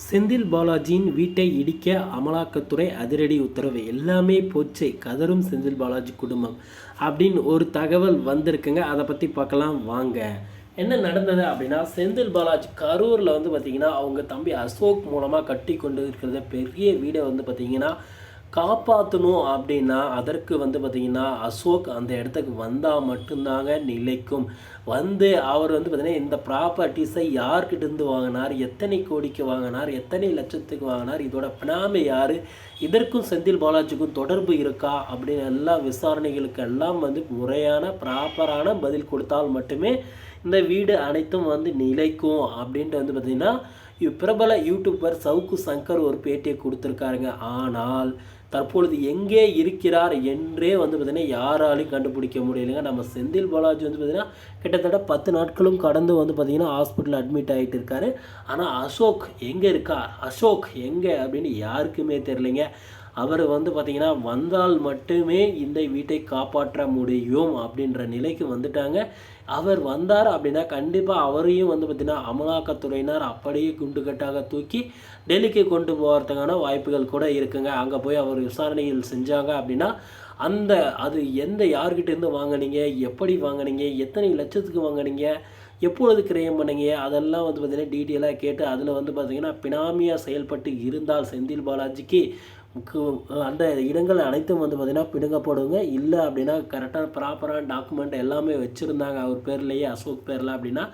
செந்தில் பாலாஜியின் வீட்டை இடிக்க அமலாக்கத்துறை அதிரடி உத்தரவு. எல்லாமே போச்சு, கதரும் செந்தில் பாலாஜி குடும்பம் அப்படின்னு ஒரு தகவல் வந்திருக்குங்க. அதை பற்றி பார்க்கலாம் வாங்க. என்ன நடந்தது அப்படின்னா, செந்தில் பாலாஜி கரூரில் பார்த்திங்கன்னா அவங்க தம்பி அசோக் மூலமாக கட்டி கொண்டு இருக்கிறத பெரிய வீடை பார்த்திங்கன்னா காப்பாற்றணும் அப்படின்னா அதற்கு பார்த்திங்கன்னா அசோக் அந்த இடத்துக்கு வந்தால் மட்டும்தாங்க நிலைக்கும். அவர் பார்த்திங்கன்னா இந்த ப்ராப்பர்ட்டிஸை யார்கிட்டேருந்து வாங்கினார், எத்தனை கோடிக்கு வாங்கினார், எத்தனை லட்சத்துக்கு வாங்கினார், இதோட பினாமி யார், இதற்கும் செந்தில் பாலாஜிக்கும் தொடர்பு இருக்கா அப்படின்னு எல்லா விசாரணைகளுக்கு எல்லாம் முறையான ப்ராப்பரான பதில் கொடுத்தால் மட்டுமே இந்த வீடு அனைத்தும் நிலைக்கும் அப்படின்ட்டு பார்த்திங்கன்னா பிரபல யூடியூபர் சவுக்கு சங்கர் ஒரு பேட்டியை கொடுத்துருக்காருங்க. ஆனால் தற்பொழுது எங்கே இருக்கிறார் என்றே பார்த்திங்கன்னா யாராலையும் கண்டுபிடிக்க முடியலைங்க. நம்ம செந்தில் பாலாஜி பார்த்திங்கன்னா கிட்டத்தட்ட 10 நாட்களும் கடந்து பார்த்திங்கன்னா ஹாஸ்பிட்டலில் அட்மிட் ஆகிட்டு இருக்காரு. ஆனால் அசோக் எங்கே இருக்கார், அசோக் எங்கே அப்படின்னு யாருக்குமே தெரியலைங்க. அவர் பார்த்திங்கன்னா வந்தால் மட்டுமே இந்த வீட்டை காப்பாற்ற முடியும் அப்படின்ற நிலைக்கு வந்துட்டாங்க. அவர் வந்தார் அப்படின்னா கண்டிப்பாக அவரையும் பார்த்திங்கன்னா அமலாக்கத்துறையினர் அப்படியே குண்டுகட்டாக தூக்கி டெல்லிக்கு கொண்டு போகிறதுக்கான வாய்ப்புகள் கூட இருக்குங்க. அங்கே போய் அவர் விசாரணைகள் செஞ்சாங்க அப்படின்னா அது யார்கிட்டேருந்து வாங்கினீங்க, எப்படி வாங்கினீங்க, எத்தனை லட்சத்துக்கு வாங்கினீங்க, எப்பொழுது கிரயம் பண்ணீங்க, அதெல்லாம் பார்த்திங்கன்னா டீட்டெயிலாக கேட்டு அதில் பார்த்திங்கன்னா பினாமியாக செயல்பட்டு இருந்தால் செந்தில் பாலாஜிக்கு அந்த இடங்கள் அனைத்தும் பார்த்திங்கன்னா பிடுங்கப்படுங்க. இல்லை அப்படின்னா கரெக்டான ப்ராப்பரான டாக்குமெண்ட் எல்லாமே வச்சுருந்தாங்க அவர் பேர்லேயே, அசோக் பேரில் அப்படின்னா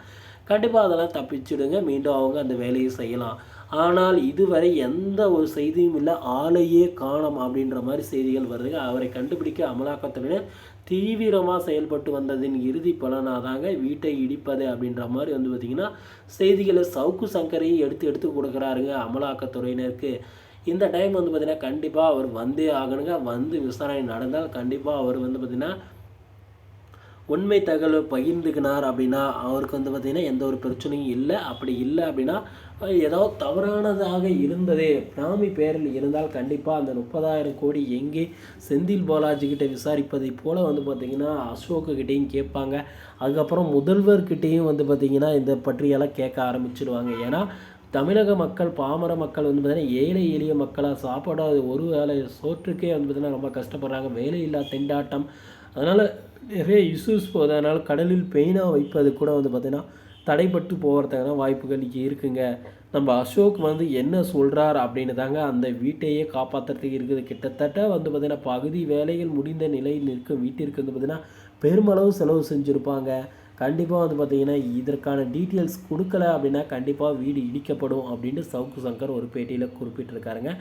கண்டிப்பாக அதெல்லாம் தப்பிச்சுடுங்க. மீண்டும் அவங்க அந்த வேலையை செய்யலாம். ஆனால் இதுவரை எந்த ஒரு செய்தியும் இல்லை, ஆளையே காணோம் அப்படின்ற மாதிரி செய்திகள் வருதுங்க. அவரை கண்டுபிடிக்க அமலாக்கத்துறையினர் தீவிரமாக செயல்பட்டு வந்ததின் இறுதி பலனாக தாங்க வீட்டை இடிப்பது அப்படின்ற மாதிரி பார்த்திங்கன்னா செய்திகளை சவுக்கு சங்கரையும் எடுத்து கொடுக்குறாருங்க அமலாக்கத்துறையினருக்கு. இந்த டைம் பார்த்திங்கன்னா கண்டிப்பாக அவர் வந்தே ஆகணுங்க. விசாரணை நடந்தால் கண்டிப்பாக அவர் பார்த்திங்கன்னா உண்மை தகவல் பகிர்ந்துக்கினார் அப்படின்னா அவருக்கு பார்த்திங்கன்னா எந்த ஒரு பிரச்சனையும் இல்லை. அப்படி இல்லை அப்படின்னா ஏதாவது தவறானதாக இருந்ததே பினாமி பேரில் இருந்தால் கண்டிப்பாக அந்த 30,000 கோடி எங்கே செந்தில் பாலாஜிக்கிட்ட விசாரிப்பதை போல் பார்த்திங்கன்னா அசோக்குக்கிட்டேயும் கேட்பாங்க. அதுக்கப்புறம் முதல்வர்கிட்டையும் பார்த்திங்கன்னா இந்த பற்றியெல்லாம் கேட்க ஆரம்பிச்சிடுவாங்க. ஏன்னா தமிழக மக்கள், பாமர மக்கள் பார்த்திங்கன்னா ஏழை எளிய மக்களாக சாப்பாடு ஒரு வேளை சோற்றுக்கே பார்த்திங்கன்னா ரொம்ப கஷ்டப்படுறாங்க. வேலை இல்லா திண்டாட்டம், அதனால் நிறைய இஷ்யூஸ் போகுது. அதனால் கடலில் பெயினாக வைப்பது கூட பார்த்திங்கன்னா தடைப்பட்டு போகிறதுக்கான வாய்ப்புகள் இருக்குங்க. நம்ம அசோக் என்ன சொல்கிறார் அப்படின்னு தாங்க அந்த வீட்டையே காப்பாற்றுறதுக்கு இருக்குது. கிட்டத்தட்ட பார்த்திங்கன்னா பகுதி வேலைகள் முடிந்த நிலையில் இருக்கும் வீட்டிற்கு பார்த்திங்கன்னா பெருமளவு செலவு செஞ்சுருப்பாங்க. கண்டிப்பாக பார்த்திங்கன்னா இதற்கான டீட்டெயில்ஸ் கொடுக்கல அப்படின்னா கண்டிப்பாக வீடு இடிக்கப்படும் அப்படின்ட்டு சவுக்கு சங்கர் ஒரு பேட்டியில் குறிப்பிட்டிருக்காருங்க.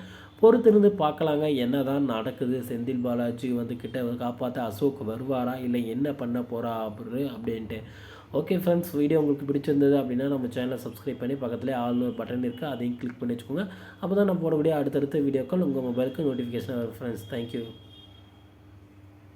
பொறுத்திருந்து பார்க்கலாங்க என்ன தான் நடக்குது. செந்தில் பாலாஜி கிட்ட காப்பாற்ற அசோக் வருவாரா, இல்லை என்ன பண்ண போகிறா அப்படின்ட்டு. ஓகே ஃப்ரெண்ட்ஸ், வீடியோ உங்களுக்கு பிடிச்சிருந்தது அப்படின்னா நம்ம சேனலை சப்ஸ்கிரைப் பண்ணி பக்கத்துலேயே ஆல்னு ஒரு பட்டன் இருக்குது, அதையும் கிளிக் பண்ணி வச்சுக்கோங்க. அப்போ தான் நம்ம போடக்கூடிய அடுத்தடுத்த வீடியோக்கள் உங்கள் மொபைலுக்கு நோட்டிஃபிகேஷன் வரும் ஃப்ரெண்ட்ஸ். தேங்க்யூ.